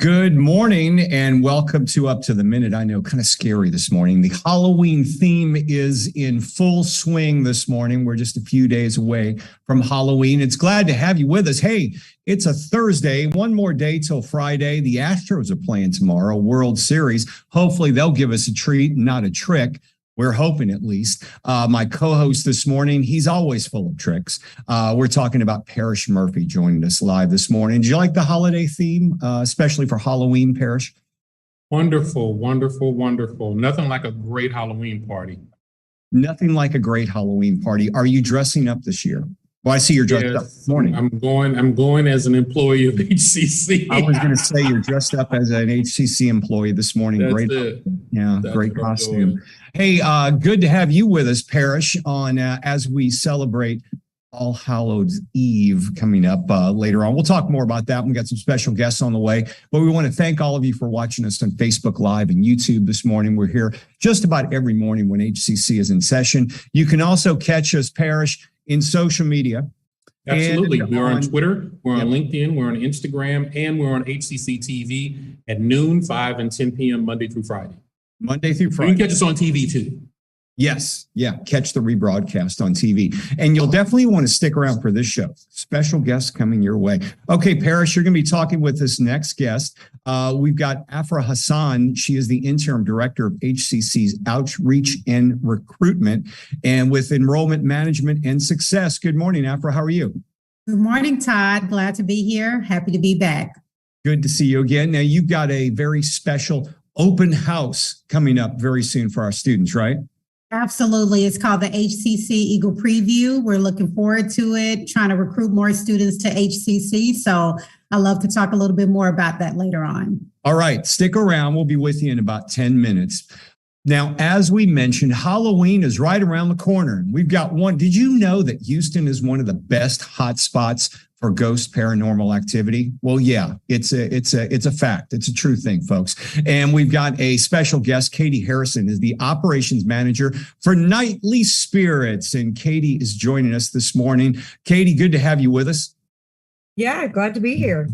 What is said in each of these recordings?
Good morning and welcome to Up to the Minute. I know, kind of scary this morning. The Halloween theme is in full swing this morning. We're just a few days away from Halloween. It's glad to have you with us. Hey, it's a Thursday, one more day till Friday. The Astros are playing tomorrow, World Series. Hopefully they'll give us a treat, not a trick. We're hoping, at least. My co-host this morning, he's always full of tricks. We're talking about Parrish Murphy joining us live this morning. Did you like the holiday theme, especially for Halloween, Parrish? Wonderful, wonderful, wonderful. Nothing like a great Halloween party. Nothing like a great Halloween party. Are you dressing up this year? Well, I see you're dressed up this morning. I'm going as an employee of HCC. I was going to say you're dressed up as an HCC employee this morning. That's Great. it. Yeah, That's great costume. Hey, good to have you with us, Parrish, on as we celebrate All Hallows Eve coming up later on. We'll talk more about that. We've got some special guests on the way, but we want to thank all of you for watching us on Facebook Live and YouTube this morning. We're here just about every morning when HCC is in session. You can also catch us, Parrish, in social media. Absolutely. We're on Twitter, we're on LinkedIn, we're on Instagram, and we're on HCCTV at noon, 5 and 10 p.m. Monday through Friday. Monday through Friday. You can catch us on TV too. Yes. Yeah. Catch the rebroadcast on TV. And you'll definitely want to stick around for this show. Special guests coming your way. Okay, Parrish, you're going to be talking with this next guest. We've got Afrah Hassan. She is the interim director of HCC's Outreach and Recruitment and with Enrollment Management and Success. Good morning, Afrah. How are you? Good morning, Todd. Glad to be here. Happy to be back. Good to see you again. Now, you've got a very special open house coming up very soon for our students, right? Absolutely. It's called the HCC Eagle Preview. We're looking forward to it, trying to recruit more students to HCC. So I'd love to talk a little bit more about that later on. All right. Stick around. We'll be with you in about 10 minutes. Now, as we mentioned, Halloween is right around the corner. We've got one. Did you know that Houston is one of the best hotspots for ghost paranormal activity? Well, yeah, it's a fact. It's a true thing, folks. And we've got a special guest. Katie Harrison is the operations manager for Nightly Spirits. And Katie is joining us this morning. Katie, good to have you with us. Yeah, glad to be here.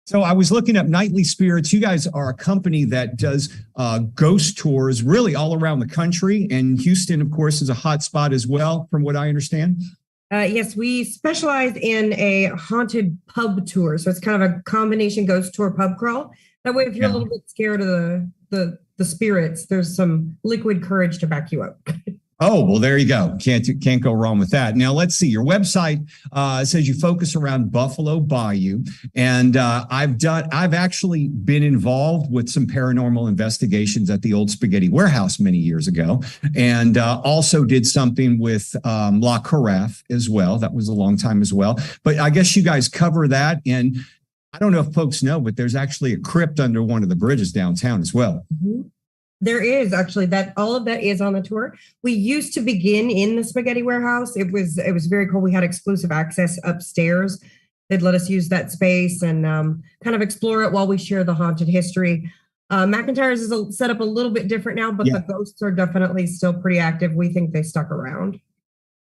So I was looking up Nightly Spirits. You guys are a company that does ghost tours really all around the country. And Houston, of course, is a hot spot as well, from what I understand. Yes, we specialize in a haunted pub tour. So it's kind of a combination ghost tour pub crawl. That way, if you're a little bit scared of the spirits, there's some liquid courage to back you up. Oh, well, there you go. Can't go wrong with that. Now, let's see. Your website says you focus around Buffalo Bayou. And I've actually been involved with some paranormal investigations at the old Spaghetti Warehouse many years ago. And also did something with La Carafe as well. That was a long time as well. But I guess you guys cover that. And I don't know if folks know, but there's actually a crypt under one of the bridges downtown as well. Mm-hmm. There is actually all of that is on the tour. We used to begin in the Spaghetti Warehouse. It was very cool. We had exclusive access upstairs. They'd let us use that space and kind of explore it while we share the haunted history. McIntyre's is set up a little bit different now, but the ghosts are definitely still pretty active. We think they stuck around.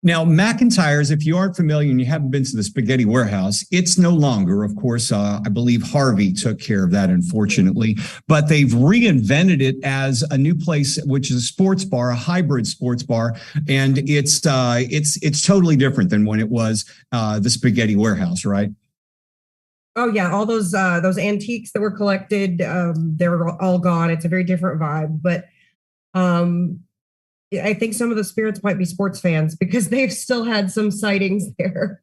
Now, McIntyre's, if you aren't familiar and you haven't been to the Spaghetti Warehouse, it's no longer, of course, I believe Harvey took care of that, unfortunately, but they've reinvented it as a new place, which is a sports bar, a hybrid sports bar. And it's totally different than when it was the Spaghetti Warehouse, right? Oh, yeah. All those antiques that were collected, they're all gone. It's a very different vibe, but I think some of the spirits might be sports fans because they've still had some sightings there.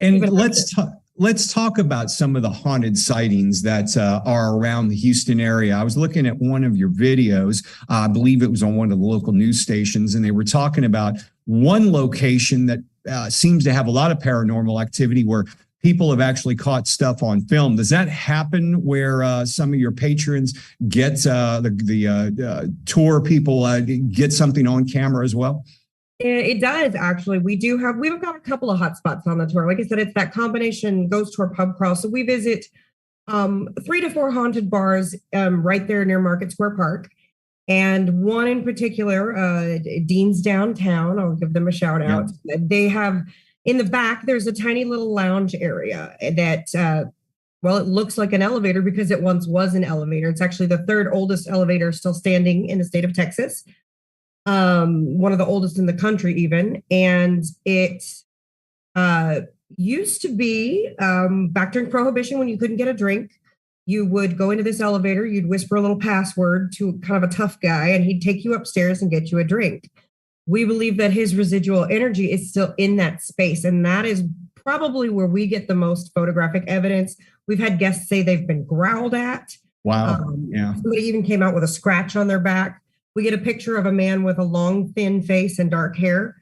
And let's talk about some of the haunted sightings that are around the Houston area. I was looking at one of your videos. I believe it was on one of the local news stations, and they were talking about one location that seems to have a lot of paranormal activity where people have actually caught stuff on film. Does that happen where some of your patrons get the tour people get something on camera as well? It does, actually. We've got a couple of hot spots on the tour. Like I said, it's that combination ghost tour pub crawl. So we visit 3 to 4 haunted bars right there near Market Square Park. And one in particular, Dean's Downtown, I'll give them a shout out. Yeah. They have, in the back, there's a tiny little lounge area that Well, it looks like an elevator because it once was an elevator. It's actually the third oldest elevator still standing in the state of Texas. One of the oldest in the country even. And it used to be back during Prohibition when you couldn't get a drink. You would go into this elevator, you'd whisper a little password to kind of a tough guy, and he'd take you upstairs and get you a drink. We believe that his residual energy is still in that space, and that is probably where we get the most photographic evidence. We've had guests say they've been growled at. Wow. Somebody even came out with a scratch on their back. We get a picture of a man with a long, thin face and dark hair.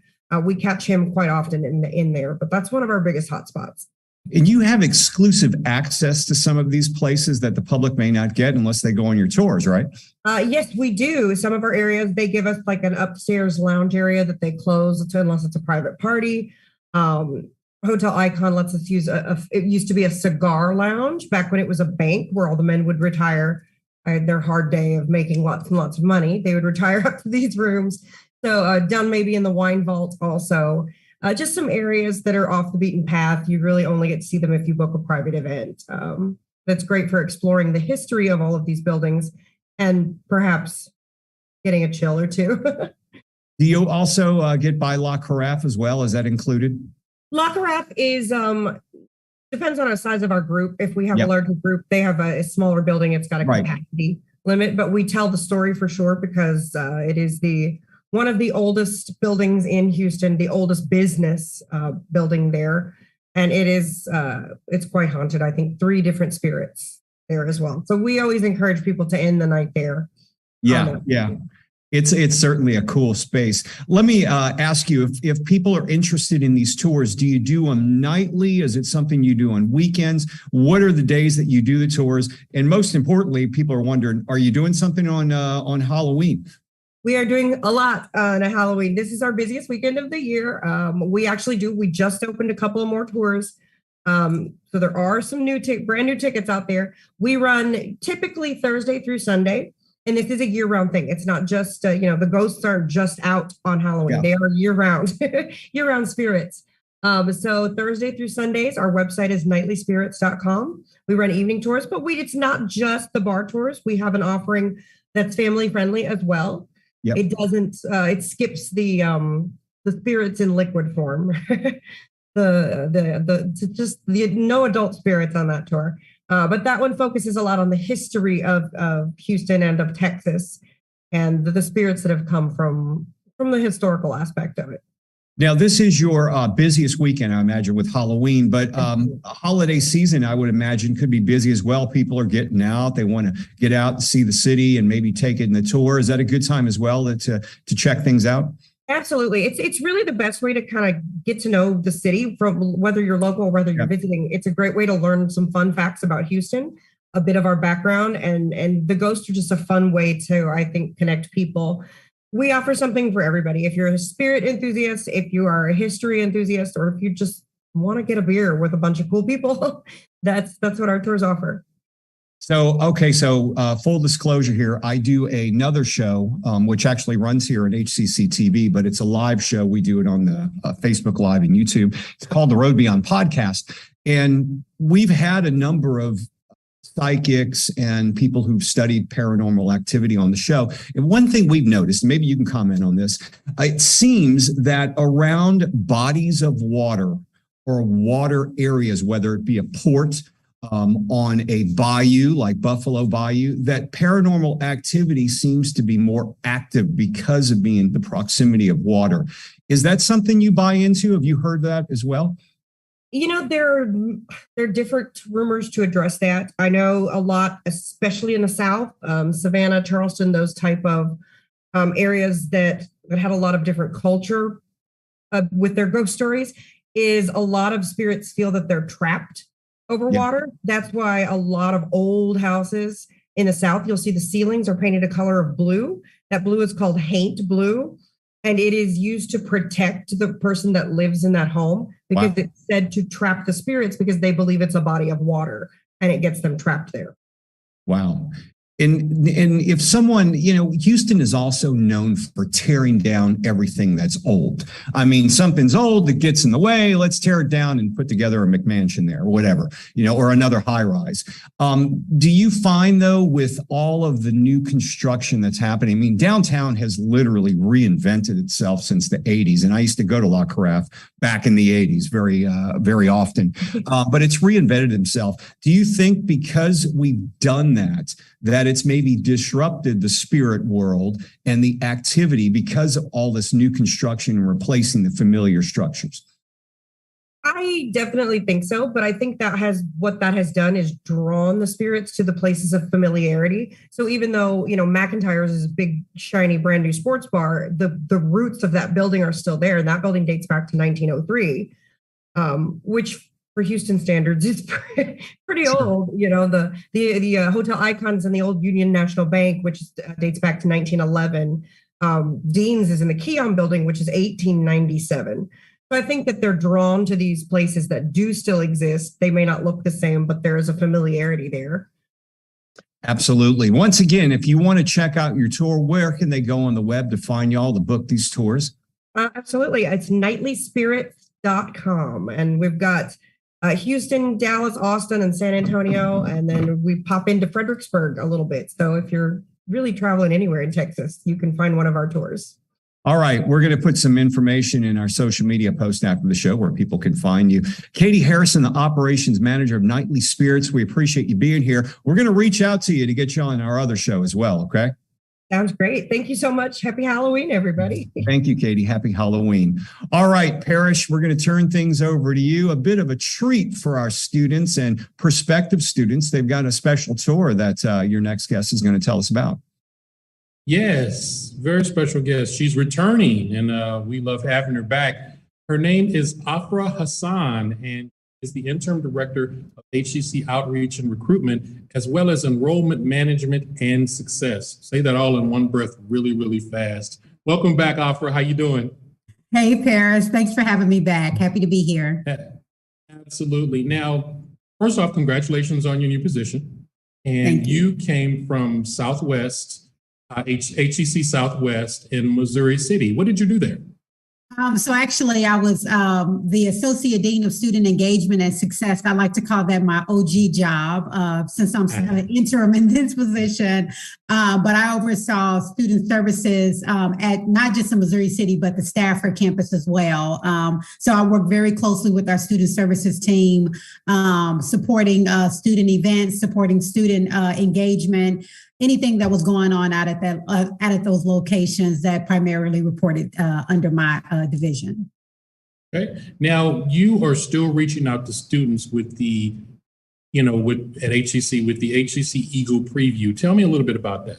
We catch him quite often in there, but that's one of our biggest hotspots. And you have exclusive access to some of these places that the public may not get unless they go on your tours, right? Yes, we do. Some of our areas, they give us like an upstairs lounge area that they close unless it's a private party. Hotel Icon lets us use it used to be a cigar lounge back when it was a bank where all the men would retire. Their hard day of making lots and lots of money. They would retire up to these rooms. So down maybe in the wine vault also. Just some areas that are off the beaten path. You really only get to see them if you book a private event. That's great for exploring the history of all of these buildings and perhaps getting a chill or two. Do you also get by La Carafe as well? Is that included? La Carafe is, depends on the size of our group. If we have a larger group, they have a smaller building. It's got a capacity limit, but we tell the story for sure because it is one of the oldest buildings in Houston, the oldest business building there. And it's quite haunted. I think 3 different spirits there as well. So we always encourage people to end the night there. Yeah. It's certainly a cool space. Let me ask you, if people are interested in these tours, do you do them nightly? Is it something you do on weekends? What are the days that you do the tours? And most importantly, people are wondering, are you doing something on Halloween? We are doing a lot on Halloween. This is our busiest weekend of the year. We just opened a couple of more tours. So there are some brand new tickets out there. We run typically Thursday through Sunday, and this is a year-round thing. It's not just, the ghosts aren't just out on Halloween. Yeah. They are year-round spirits. So Thursday through Sundays, our website is nightlyspirits.com. We run evening tours, but it's not just the bar tours. We have an offering that's family-friendly as well. Yep. It doesn't. It skips the spirits in liquid form. No adult spirits on that tour. But that one focuses a lot on the history of Houston and of Texas, and the spirits that have come from the historical aspect of it. Now, this is your busiest weekend, I imagine, with Halloween, but holiday season, I would imagine, could be busy as well. People are getting out. They want to get out and see the city and maybe take it in the tour. Is that a good time as well to check things out? Absolutely. It's really the best way to kind of get to know the city, from whether you're local or whether you're visiting. It's a great way to learn some fun facts about Houston, a bit of our background, and the ghosts are just a fun way to, I think, connect people. We offer something for everybody. If you're a spirit enthusiast, if you are a history enthusiast, or if you just want to get a beer with a bunch of cool people, that's what our tours offer. So full disclosure here, I do another show, which actually runs here at HCCTV, but it's a live show. We do it on the Facebook Live and YouTube. It's called the Road Beyond Podcast. And we've had a number of psychics and people who've studied paranormal activity on the show. And one thing we've noticed, and maybe you can comment on this, it seems that around bodies of water or water areas, whether it be a port, on a bayou like Buffalo Bayou, that paranormal activity seems to be more active because of being the proximity of water. Is that something you buy into? Have you heard that as well? There are different rumors to address that. I know a lot, especially in the South, Savannah, Charleston, those type of areas that have a lot of different culture with their ghost stories, is a lot of spirits feel that they're trapped over water. That's why a lot of old houses in the South, you'll see the ceilings are painted a color of blue. That blue is called haint blue. And it is used to protect the person that lives in that home, because it's said to trap the spirits because they believe it's a body of water and it gets them trapped there. Wow. And if someone, Houston is also known for tearing down everything that's old. I mean, something's old that gets in the way. Let's tear it down and put together a McMansion there or whatever, or another high rise. Do you find, though, with all of the new construction that's happening, I mean, downtown has literally reinvented itself since the 80s. And I used to go to La Carafe back in the 80s very often, but it's reinvented itself. Do you think because we've done that it's maybe disrupted the spirit world and the activity because of all this new construction and replacing the familiar structures? I definitely think so, but I think what that has done is drawn the spirits to the places of familiarity. So even though, McIntyre's is a big, shiny, brand new sports bar, the roots of that building are still there. And that building dates back to 1903, which for Houston standards is pretty old. The hotel icons in the old Union National Bank, which dates back to 1911. Dean's is in the Keon building, which is 1897. So I think that they're drawn to these places that do still exist. They may not look the same, but there is a familiarity there. Absolutely. Once again, if you want to check out your tour, where can they go on the web to find y'all to book these tours? Absolutely. It's nightlyspirits.com. And we've got Houston, Dallas, Austin, and San Antonio. And then we pop into Fredericksburg a little bit. So if you're really traveling anywhere in Texas, you can find one of our tours. All right. We're going to put some information in our social media post after the show where people can find you. Katie Harrison, the operations manager of Nightly Spirits. We appreciate you being here. We're going to reach out to you to get you on our other show as well. Okay. Sounds great. Thank you so much. Happy Halloween, everybody. Thank you, Katie. Happy Halloween. All right, Parrish, we're going to turn things over to you. A bit of a treat for our students and prospective students. They've got a special tour that your next guest is going to tell us about. Yes, very special guest. She's returning, and we love having her back. Her name is Afrah Hassan, and is the interim director of HCC Outreach and Recruitment, as well as Enrollment Management and Success. Say that all in one breath really, really fast. Welcome back, Afrah. How you doing? Hey, Paris. Thanks for having me back. Happy to be here. Absolutely. Now, first off, congratulations on your new position. And you came from Southwest, HCC Southwest in Missouri City. What did you do there? So actually, I was the Associate Dean of Student Engagement and Success. I like to call that my OG job since I'm interim in this position. But I oversaw student services at not just in Missouri City, but the Stafford campus as well. So I work very closely with our student services team, supporting student events, supporting student engagement, anything that was going on out at those locations that primarily reported under my division. Okay. Now you are still reaching out to students with the, at HCC with the HCC Eagle Preview. Tell me a little bit about that.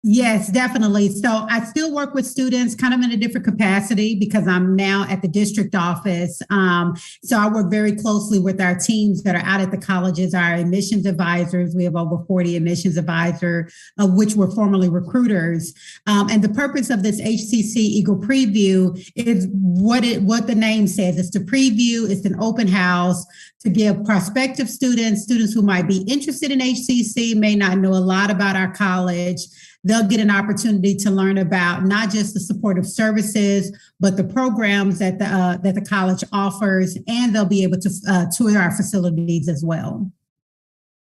Yes, definitely. So I still work with students kind of in a different capacity because I'm now at the district office. So I work very closely with our teams that are out at the colleges, our admissions advisors. We have over 40 admissions advisors, of which were formerly recruiters. And the purpose of this HCC Eagle Preview is what the name says. It's to preview. It's an open house to give prospective students who might be interested in HCC, may not know a lot about our college. They'll get an opportunity to learn about not just the supportive services, but the programs that the college offers, and they'll be able to tour our facilities as well.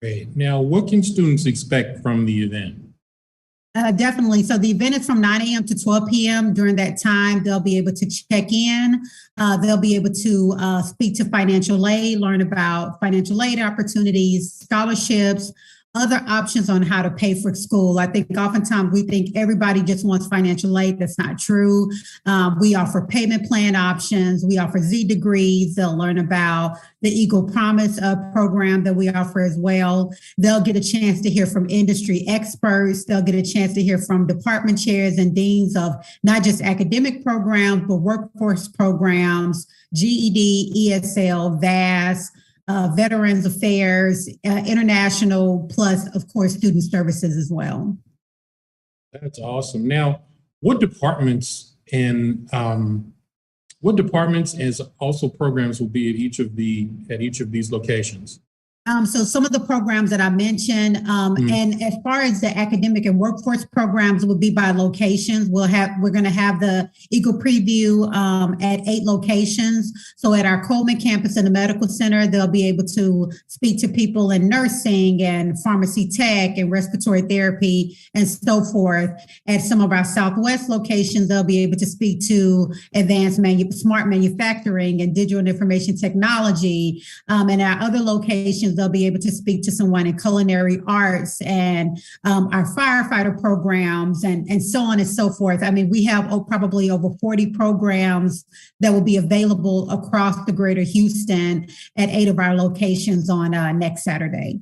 Great. Now, what can students expect from the event? Definitely. So the event is from 9 a.m. to 12 p.m. During that time, they'll be able to check in. They'll be able to speak to financial aid, learn about financial aid opportunities, scholarships, other options on how to pay for school. I think oftentimes we think everybody just wants financial aid. That's not true. We offer payment plan options. We offer Z degrees. They'll learn about the Eagle Promise program that we offer as well. They'll get a chance to hear from industry experts. They'll get a chance to hear from department chairs and deans of not just academic programs, but workforce programs, GED, ESL, VAS, Veterans Affairs, international, plus, of course, student services as well. That's awesome. Now, what departments and also programs will be at each of these locations? So some of the programs that I mentioned, and as far as the academic and workforce programs, will be by locations. We're going to have the Eagle Preview at 8 locations. So at our Coleman campus in the medical center, they'll be able to speak to people in nursing and pharmacy tech and respiratory therapy and so forth. At some of our Southwest locations, they'll be able to speak to advanced smart manufacturing and digital and information technology. And our other locations, they'll be able to speak to someone in culinary arts and our firefighter programs and so on and so forth. I mean, we have probably over 40 programs that will be available across the greater Houston at 8 of our locations on next Saturday.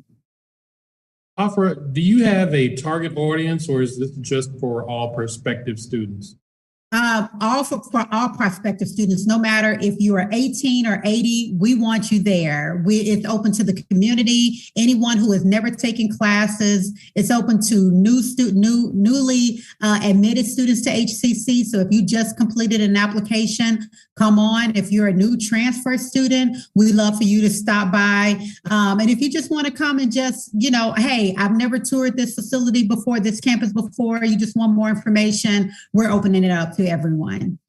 Afrah, do you have a target audience, or is this just for all prospective students? All for all prospective students, no matter if you are 18 or 80, we want you there. It's open to the community, anyone who has never taken classes. It's open to newly admitted students to HCC. So if you just completed an application, come on. If you're a new transfer student, we'd love for you to stop by. And if you just want to come and just, hey, I've never toured this facility before, this campus before, you just want more information, we're opening it up to everyone.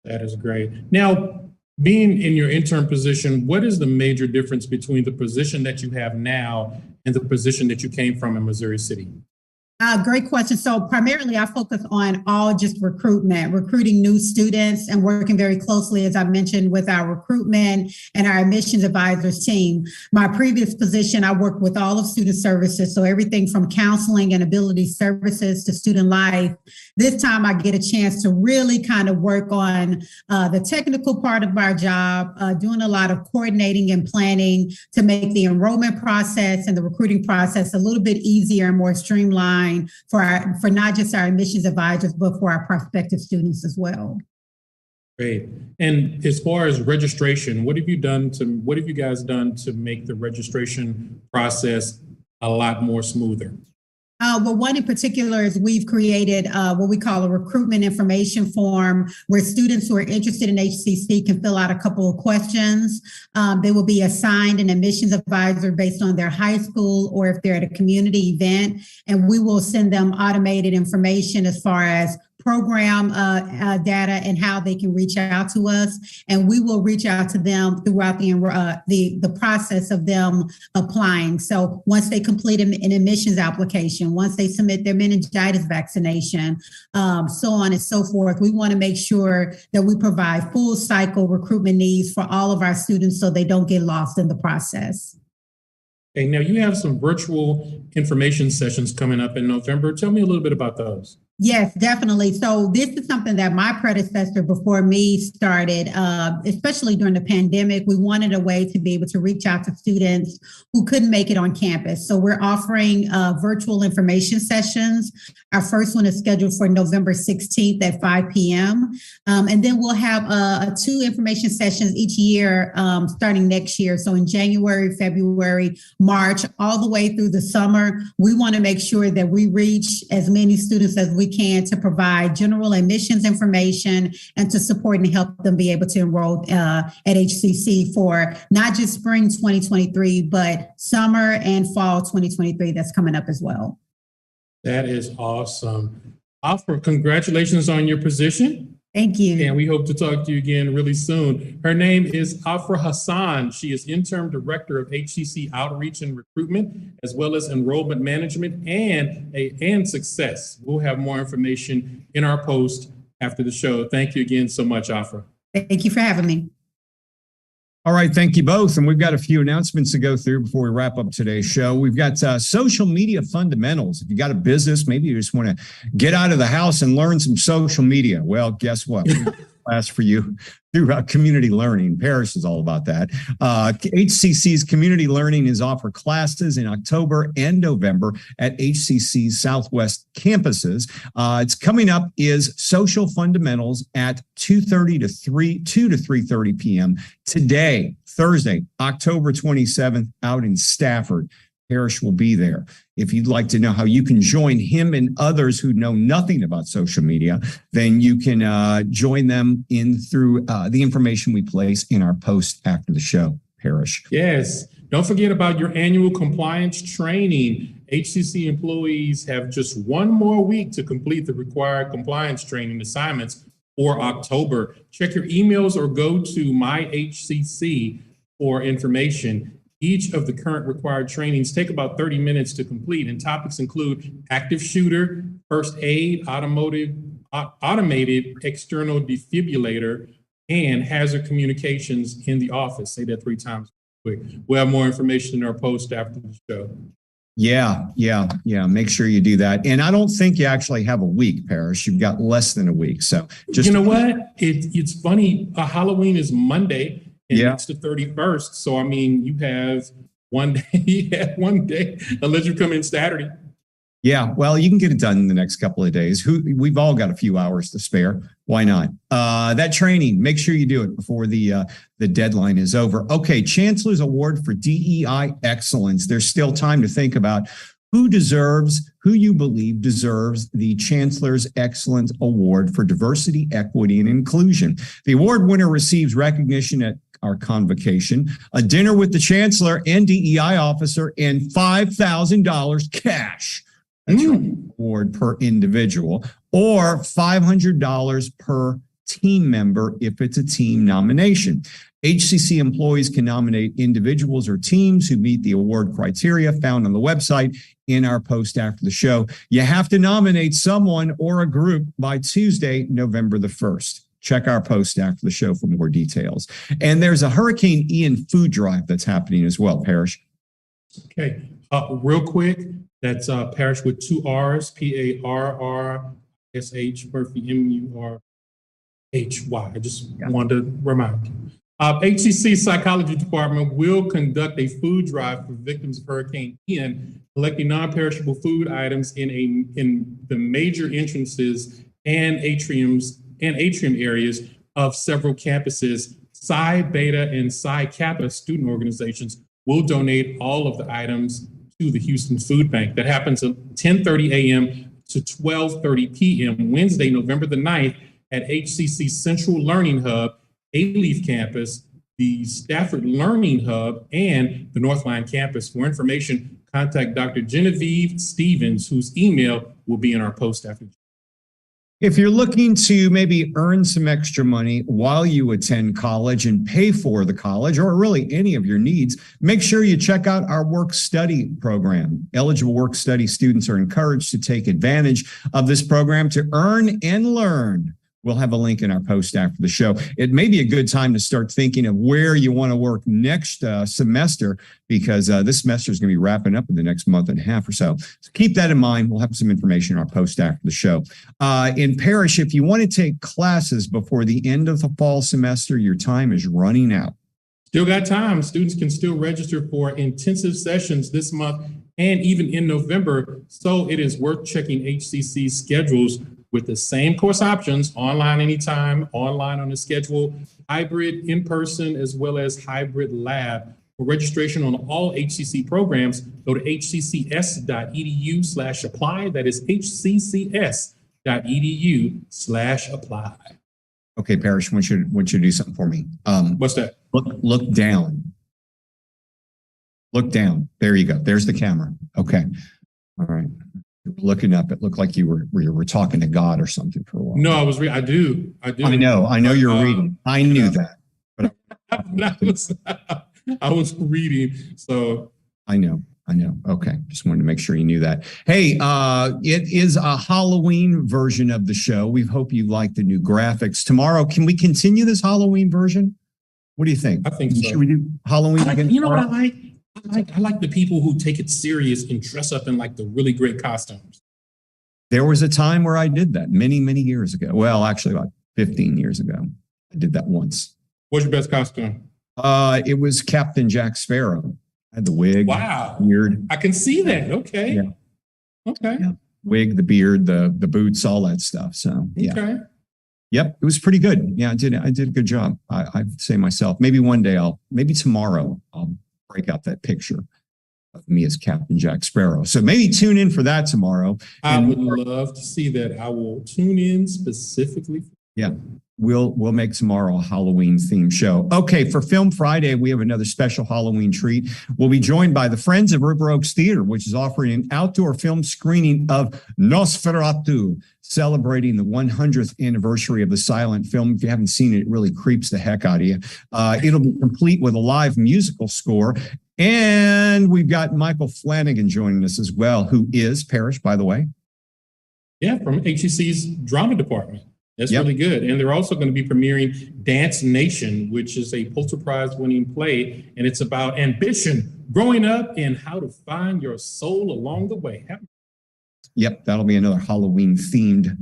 That is great. Now, being in your intern position, what is the major difference between the position that you have now and the position that you came from in Missouri City? Great question. So primarily I focus on all just recruiting new students and working very closely, as I mentioned, with our recruitment and our admissions advisors team. My previous position, I worked with all of student services. So everything from counseling and ability services to student life. This time I get a chance to really kind of work on the technical part of our job, doing a lot of coordinating and planning to make the enrollment process and the recruiting process a little bit easier and more streamlined for not just our admissions advisors, but for our prospective students as well. Great. And as far as registration, what have you guys done to make the registration process a lot more smoother? Well, one in particular is we've created what we call a recruitment information form where students who are interested in HCC can fill out a couple of questions. They will be assigned an admissions advisor based on their high school or if they're at a community event, and we will send them automated information as far as program data and how they can reach out to us, and we will reach out to them throughout the process of them applying. So once they complete an admissions application, once they submit their meningitis vaccination, so on and so forth, we want to make sure that we provide full cycle recruitment needs for all of our students so they don't get lost in the process. Okay, now you have some virtual information sessions coming up in November. Tell me a little bit about those. Yes, definitely. So this is something that my predecessor before me started, especially during the pandemic. We wanted a way to be able to reach out to students who couldn't make it on campus. So we're offering virtual information sessions. Our first one is scheduled for November 16th at 5 p.m. And then we'll have 2 information sessions each year starting next year. So in January, February, March, all the way through the summer, we want to make sure that we reach as many students as we can to provide general admissions information and to support and help them be able to enroll at HCC for not just spring 2023, but summer and fall 2023 that's coming up as well. That is awesome. Afrah, congratulations on your position. Thank you. And we hope to talk to you again really soon. Her name is Afrah Hassan. She is Interim Director of HCC Outreach and Recruitment, as well as Enrollment Management and Success. We'll have more information in our post after the show. Thank you again so much, Afrah. Thank you for having me. All right, thank you both. And we've got a few announcements to go through before we wrap up today's show. We've got social media fundamentals. If you got a business, maybe you just want to get out of the house and learn some social media. Well, guess what? Class for you through community learning. Paris is all about that. HCC's community learning is offer classes in October and November at HCC's Southwest campuses. It's coming up is social fundamentals at 2 to 3:30 p.m. today, Thursday, October 27th, out in Stafford. Parrish will be there. If you'd like to know how you can join him and others who know nothing about social media, then you can join them in through the information we place in our post after the show. Parrish. Yes. Don't forget about your annual compliance training. HCC employees have just one more week to complete the required compliance training assignments for October. Check your emails or go to My HCC for information. Each of the current required trainings take about 30 minutes to complete, and topics include active shooter, first aid, automated external defibrillator, and hazard communications in the office. Say that 3 times quick. We'll have more information in our post after the show. Yeah. Make sure you do that. And I don't think you actually have a week, Parrish. You've got less than a week. So just, you know what? It's funny. Halloween is Monday, and it's the 31st. So, I mean, you have one day, unless you come in Saturday. Yeah, well, you can get it done in the next couple of days. We've all got a few hours to spare. Why not? That training, make sure you do it before the deadline is over. Okay, Chancellor's Award for DEI Excellence. There's still time to think about who you believe deserves the Chancellor's Excellence Award for Diversity, Equity, and Inclusion. The award winner receives recognition at our convocation, a dinner with the Chancellor and DEI officer, and $5,000 cash. That's an award per individual, or $500 per team member if it's a team nomination. HCC employees can nominate individuals or teams who meet the award criteria found on the website in our post after the show. You have to nominate someone or a group by Tuesday, November the 1st. Check our post after the show for more details. And there's a Hurricane Ian food drive that's happening as well, Parrish. Okay, real quick. That's Parrish with 2 R's, Parrsh, Murphy, MURHY. I just wanted to remind you. HCC Psychology Department will conduct a food drive for victims of Hurricane Ian, collecting non-perishable food items in the major entrances and atrium areas of several campuses. Psi Beta and Psi Kappa student organizations will donate all of the items to the Houston Food Bank. That happens at 10:30 a.m. to 12:30 p.m. Wednesday, November the 9th at HCC Central Learning Hub, A-Leaf Campus, the Stafford Learning Hub, and the Northline Campus. For information, contact Dr. Genevieve Stevens, whose email will be in our post after. If you're looking to maybe earn some extra money while you attend college and pay for the college, or really any of your needs, make sure you check out our work-study program. Eligible work-study students are encouraged to take advantage of this program to earn and learn. We'll have a link in our post after the show. It may be a good time to start thinking of where you want to work next semester, because this semester is going to be wrapping up in the next month and a half or so. So keep that in mind. We'll have some information in our post after the show. In Parrish, if you want to take classes before the end of the fall semester, your time is running out. Still got time. Students can still register for intensive sessions this month and even in November. So it is worth checking HCC schedules with the same course options: online anytime, online on the schedule, hybrid in-person, as well as hybrid lab. For registration on all HCC programs, go to hccs.edu/apply. That is hccs.edu/apply. Okay, Parrish, I want you to do something for me. What's that? Look down. Look down. There you go. There's the camera. Okay. All right. Looking up, it looked like you were talking to God or something for a while. No, I was reading. I do. I know you're reading. I knew that. But I was reading. So I know. Okay. Just wanted to make sure you knew that. Hey, it is a Halloween version of the show. We hope you like the new graphics. Tomorrow, can we continue this Halloween version? What do you think? I think so. Should we do Halloween again? You know what I like? I like the people who take it serious and dress up in like the really great costumes. There was a time where I did that many, many years ago. Well, actually about 15 years ago. I did that once. What's your best costume? It was Captain Jack Sparrow. I had the wig. Wow. Beard. I can see that. Okay. Yeah. Okay. Yeah. Wig, the beard, the boots, all that stuff. So yeah. Okay. Yep. It was pretty good. Yeah, I did a good job. I'd say myself. Maybe one day maybe tomorrow I'll break out that picture of me as Captain Jack Sparrow. So maybe tune in for that tomorrow. I would love to see that. I will tune in specifically. Yeah. We'll make tomorrow a Halloween themed show. Okay, for Film Friday, we have another special Halloween treat. We'll be joined by the Friends of River Oaks Theater, which is offering an outdoor film screening of Nosferatu, celebrating the 100th anniversary of the silent film. If you haven't seen it, it really creeps the heck out of you. It'll be complete with a live musical score. And we've got Michael Flanagan joining us as well, who is Parrish, by the way. Yeah, from HCC's drama department. That's really good. And they're also going to be premiering Dance Nation, which is a Pulitzer Prize winning play. And it's about ambition, growing up, and how to find your soul along the way. Yep, that'll be another Halloween themed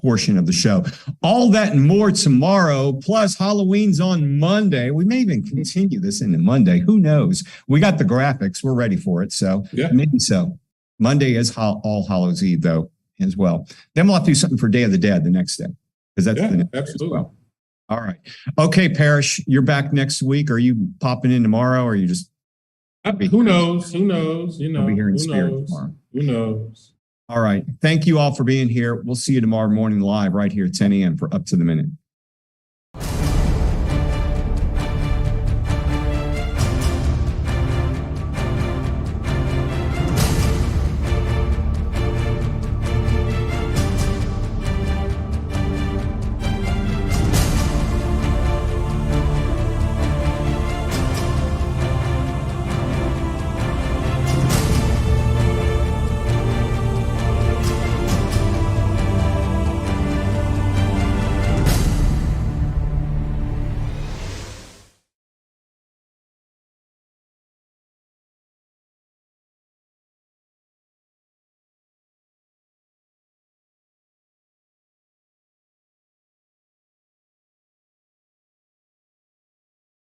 portion of the show. All that and more tomorrow, plus Halloween's on Monday. We may even continue this into Monday. Who knows? We got the graphics. We're ready for it. So maybe so. Monday is All Hallows Eve, though, as well. Then we'll have to do something for Day of the Dead the next day. Because that's the next absolutely. As well. All right. Okay, Parrish, you're back next week. Are you popping in tomorrow, or are you just? Who knows? Who knows? You know, I'll be here in who spirit knows? Tomorrow. Who knows? All right. Thank you all for being here. We'll see you tomorrow morning live right here at 10 a.m. for Up to the Minute.